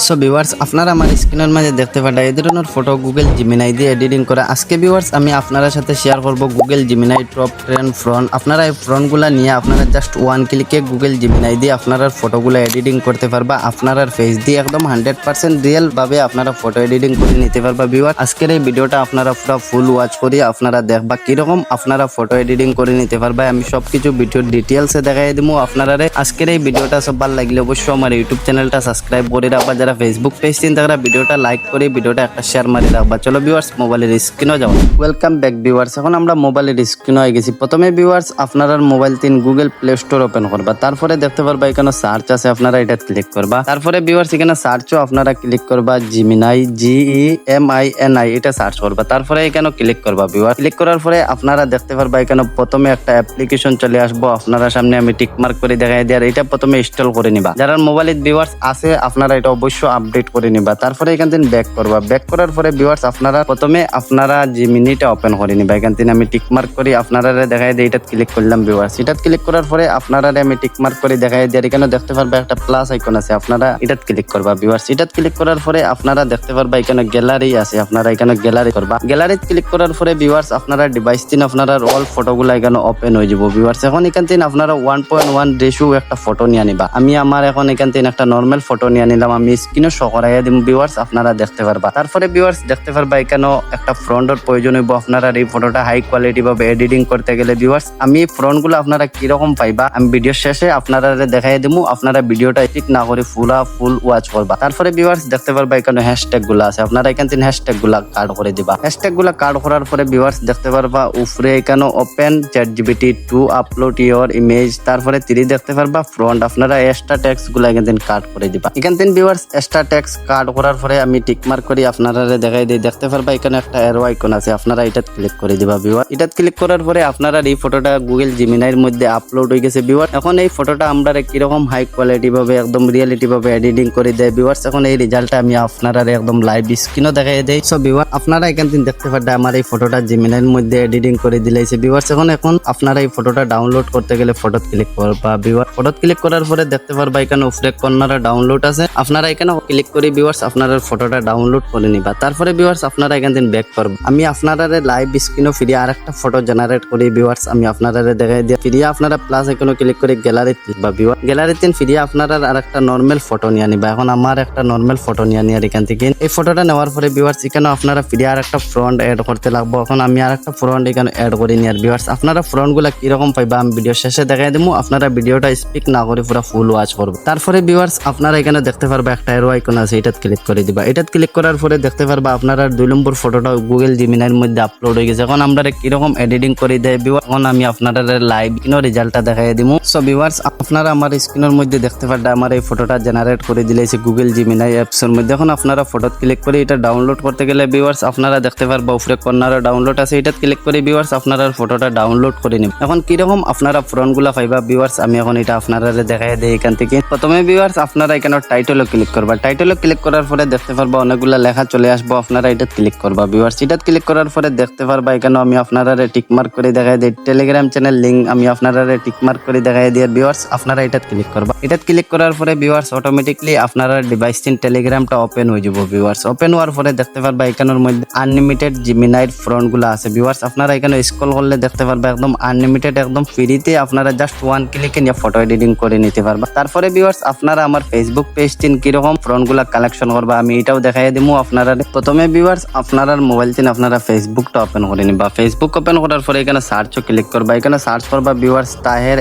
So viewers আপনারা আমার স্ক্রিনের মাঝে দেখতে পারেন এই ধরনের ফটো গুগল জিমিনাই দিয়ে এডিটিং করা। আজকে ভিউয়ার্স আমি আপনাদের সাথে শেয়ার করব গুগল জিমিনাই টপ 10 ফ্রন্ট। আপনারা এই ফ্রন্টগুলো নিয়ে আপনারা জাস্ট ওয়ান ক্লিকে গুগল জিমিনাই দিয়ে আপনারা ফটোগুলো এডিটিং করতে পারবা। আপনারা ফেস দিয়ে একদম 100% রিয়েল ভাবে আপনারা ফটো এডিটিং করে নিতে পারবা। ভিউয়ার্স আজকের এই ভিডিওটা আপনারা পুরো ফুল ওয়াচ করি আপনারা দেখবা কিরকম আপনারা ফটো এডিটিং করে নিতে পারবা। আমি সবকিছু ভিডিওর ডিটেইলসে দেখাই দিমু আপনারা। আজকের এই ভিডিওটা সব ভালো লাগলে অবশ্যই আমার ইউটিউব চ্যানেলটা সাবস্ক্রাইব করে রাখবা। যারা ফেসবুক পেজ চিন তারা ভিডিওটা লাইক করে ভিডিওটা একটা শেয়ার মারি রাখবা। চলো ভিউয়ার্স মোবাইলের স্ক্রিনও যাও। Welcome back viewers. এখন আমরা মোবাইলের স্ক্রিনে হয়ে গেছি। প্রথমে ভিউয়ার্স আপনারা mobile Google play store open করবা। তারপরে দেখতে পারবা এখানে সার্চ আছে, আপনারা এটা ক্লিক করবা। তারপরে ভিউয়ার্স এখানে সার্চও আপনারা ক্লিক করবা জিমিনাই 𝐠𝐠 এটা সার্চ করবা। তারপরে এখানে ক্লিক করবা। ভিউয়ার্স ক্লিক করার পরে আপনারা দেখতে পারবা এখানে প্রথমে একটা অ্যাপ্লিকেশন চলে আসবো আপনারা সামনে। আমি টিক মার্ক করে দেখাই দিই। আর এটা প্রথমে ইনস্টল করে নিবা। যারা মোবাইলে ভিউয়ার্স আছে আপনারা এটা অবশ্যই আপডেট করে নিবা। তারপরে এখান থেকে ব্যাক করবা। ব্যাক করার পরে ভিউয়ার্স আপনারা প্রথমে আপনারা জিমিনিটা ওপেন করে নিবা। এখান থেকে আমি টিক মার্ক করি আপনারা দেখাই দিই। এটা ক্লিক করলাম ভিউয়ার্স। এটা ক্লিক করার পরে আপনারা আমি টিক মার্ক করে দেখাই দিই। আর এখানে দেখতে পারবা একটা প্লাস আইকন আছে, আপনারা এটা ক্লিক করবা ভিউয়ার্স। এটা ক্লিক করার পরে আপনারা দেখতে পারবা এখানে গ্যালারি আছে, আপনারা এখানে গ্যালারি করবা। গ্যালারিতে ক্লিক করার পরে ভিউয়ার্স আপনারা ডিভাইস তিন আপনারা অল ফটোগুলো এখানে ওপেন হয়ে যাব ভিউয়ার্স। এখন এখান থেকে আপনারা 1.1 রেশিও একটা ফটো নিয়ে নিবা। আমি আমার এখন এখান থেকে একটা নরমাল ফটো নিয়ে নিলাম। আমি স্ক্রিনে শো করাইয়া দিম ভিউয়ার্স, আপনারা দেখতে পারবা। তারপরে ভিউয়ার্স দেখতে পারবা এখানেও একটা ফ্রন্টের প্রয়োজন হইব। আপনারা এই ফটোটা হাই কোয়ালিটি ভাবে এডিটিং করতে গেলে ভিউয়ার্স আমি ফ্রন্টগুলো আপনারা কিরকম পাইবা আমি ভিডিওর শেষে আপনারা দেখাই দিমু। আপনারা ভিডিওটা ঠিক না করে ফুল ওয়াচ করবা। তারপরে ভিউয়ার্স দেখতে পারবা এখানে হ্যাশট্যাগ গুলো আছে, আপনারা এখান থেকে হ্যাশট্যাগ গুলা কার্ড করে দিবা। হ্যাশট্যাগ গুলা কার্ড করার পরে ভিউয়ার্স দেখতে পারবা উপরে এখানে open ChatGPT to upload your image. তারপরে 3 দেখতে পারবা ফ্রন্ট। আপনারা এক্সট্রা টেক্সট গুলা এখান থেকে কার্ড করে দিবা। এখান থেকে ভিউয়ার্স এক্সট্রা টেক্সট কার্ড করার পরে আমি টিক মার্ক করি আপনারা দেখাই দিই। দেখতে পারবা এখানে একটা অ্যারো আইকন আছে, আপনারা এটা ক্লিক করে দিবা ভিউয়ার। এটা ক্লিক করার পরে আপনারা এই ফটোটা গুগল জিমিনাইর মধ্যে আপলোড হয়ে গেছে ভিউয়ার। এখন এই ফটোটা আমরা কিরকম হাই কোয়ালিটি ভাবে একদম রিয়েলিটি ভাবে এডিটিং করে দেয় ভিউয়ার্স। এখন এই রেজাল্টটা আমি আপনারা একদম লাইভ স্ক্রিনও দেখাই দেই। সো ভিউয়ার আপনারা এখান থেকে দেখতে পারবা আমার এই ফটোটা জিমিনাইর মধ্যে এডিটিং করে দিলাইছে ভিউয়ার্স। এখন আপনারা এই ফটোটা ডাউনলোড করতে গেলে ফটোত ক্লিক করবা ভিউয়ার। ফটোত ক্লিক করার পরে দেখতে পারবা এখানে উপরে কর্নারে ডাউনলোড আছে, আপনারা এখানে ক্লিক করে ভিউয়ার্স আপনারা ফটোটা ডাউনলোড করে নিবা। তারপরে ভিউয়ার্স আপনারা এখান থেকে ব্যাক করবা। আমি আপনারা লাইভ স্ক্রিনও ফিরিয়ে আরেকটা ফটো জেনারেট করি ভিউয়ার্স। আমি আপনারা দেখাই দিই। ফিরিয়ে আপনারা প্লাস আইকনে ক্লিক করে গ্যালারিতে ক্লিকবা ভিউয়ার। গ্যালারিতে ফিরিয়ে আপনারা আরেকটা নরমাল ফটো নিয়ে নিবা। এখন আমার একটা নরমাল ফটো নিয়ে নিয়ে এখান থেকে এই ফটোটা নেওয়ার পরে ভিউয়ার্স এখানে আপনারা ফিরিয়ে আরেকটা ফ্রন্ট অ্যাড করতে লাগবো। এখন আমি আরেকটা ফ্রন্ট এখানে অ্যাড করে নিয়ে ভিউয়ার্স। আপনারা ফ্রন্টগুলো কিরকম পাইবা আমি ভিডিও শেষে দেখাই দেবো। আপনারা ভিডিওটা স্পিক না করে পুরো ফুল ওয়াচ করবে। তারপরে ভিউয়ার্স আপনারা এখানে দেখতে পারবা একটা অ্যারো আইকন আছে, এটা ক্লিক করে দিবা। এটা ক্লিক করার পরে দেখতে পারবা আপনারা 2 নম্বর ফটোটা গুগল জিমিনাইর মধ্যে আপলোড হয়ে গেছে। এখন আমরা কিরকম এডিটিং করে দেয় ভিউয়ার এখন আমি আপনারা লাইভ স্ক্রিনের রেজাল্টটা দেখাই দিমু। সো ভিউয়ার্স আপনারা আমার স্ক্রিনের মধ্যে দেখতে পারবা আমার এই ফটোটা জেনারেট করে দিলেছে গুগল জিমিনাই অ্যাপস এর মধ্যে। এখন আপনারা ফটো ক্লিক করে এটা ডাউনলোড করতে গেলে ভিউয়ার্স আপনারা দেখতে পারবা উপরে কর্নারে ডাউনলোড আছে, এটা ক্লিক করে ভিউয়ার্স আপনারা ফটোটা ডাউনলোড করে নিন। এখন কিরকম আপনারা ফ্রন্টগুলো পাইবা ভিউয়ার্স আমি এখন এটা আপনারা দেখাই দেই। এখান থেকে প্রথমে ভিউয়ার্স আপনারা এখানে টাইটেলে ক্লিক করবা। টাইটেলে ক্লিক করার পরে দেখতে পারবা অনেকগুলা লেখা চলে আসবো, আপনারা এটা ক্লিক করবা ভিউয়ার্স। এটা ক্লিক করার পরে দেখতে পারবা এখানে আমি আপনারা টিক মার্ক করে দেখাই দিই। টেলিগ্রাম চ্যানেল লিংক আমি আপনারা টিক মার্ক করে দেখাই দিই ভিউয়ার্স। আপনারা এটা ক্লিক করবা। এটা ক্লিক করার পরে ভিউয়ার্স অটোমেটিকলি আপনারা ডিভাইস তিন টেলিগ্রামটা ওপেন হয়ে যাব ভিউয়ার্স। ওপেন হওয়ার পরে দেখতে পারবা এখানের মধ্যে আনলিমিটেড জিমিনাইর ফ্রন্টগুলো আছে ভিউয়ার্স। আপনারা এখানে স্ক্রল করলে দেখতে পারবা একদম আনলিমিটেড একদম ফ্রিতে আপনারা জাস্ট 1 ক্লিকে নিয়ে ফটো এডিটিং করে নিতে পারবা। তারপরে ভিউয়ার্স আপনারা আমার ফেসবুক পেজ তিন কিরকম ফ্রন্টগুলো কালেকশন করবা আমি এটাও দেখাই দিমু আপনারা। প্রথমে ভিউয়ার্স আপনারা মোবাইল তিন আপনারা ফেসবুকটা ওপেন করে নিবা। ফেসবুক ওপেন করার পরে এখানে সার্চও ক্লিক করবা। এখানে সার্চ করবা ভিউয়ার্স তাহের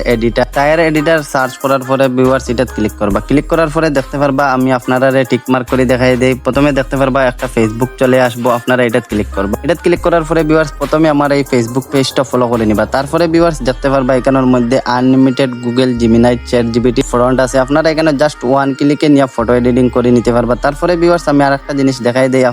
এডিটর সার্চ করার পরে ভিউয়ার্স এটা ক্লিক করবা। ক্লিক করার পরে দেখতে পারবা আমি আপনারা টিক মার্ক করে দেখাই দেই। প্রথমে দেখতে পারবা একটা ফেসবুক চলে আসবো, আপনারা এটা ক্লিক করবা। এটা ক্লিক করার পরে ভিউয়ার্স প্রথমে আমার এই ফেসবুক পেজটা ফলো করে নিবা। তারপরে ভিউয়ার্স দেখতে পারবা এখানের মধ্যে unlimited Google Gemini ChatGPT front আছে, আপনারা এখানে জাস্ট 1 ক্লিকে নিয়ে ফটো এডিটিং করে নিতে পারবা। তারপরে ভিউয়ার্স আমি আরেকটা জিনিস দেখাই দেই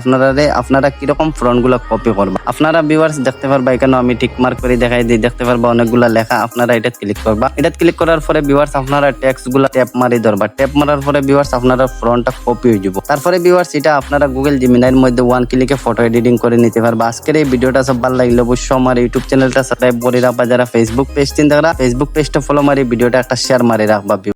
আপনারা কিরকম ফ্রন্টগুলো কপি করবা। আপনারা ভিউয়ার্স দেখতে পারবা এখানে আমি টিক মার্ক করে দেখাই দিই। দেখতে পারবা অনেকগুলা লেখা, আপনারা এটা ক্লিক করবা। এটা ক্লিক করার পরে ভিউয়ার্স আপনারা টেক্সট গুলা ট্যাপ মারি ধরবা। ট্যাপ মারার পরে ভিউয়ার্স আপনারা ফ্রন্টটা কপি হয়ে যাব। তারপরে ভিউয়ার্স এটা আপনারা গুগল জিমিনাইর মধ্যে 1 ক্লিকে ফটো এডিটিং করে নিতে পারবা। আজকের এই ভিডিওটা সব ভালো লাগলে অবশ্যই আমার ইউটিউব চ্যানেলটা সাবস্ক্রাইব করে রাখবা। যারা ফেসবুক পেজ চিন্তা করা ফেসবুক পেজটা ফলো মারি ভিডিওটা একটা শেয়ার মারি রাখবা।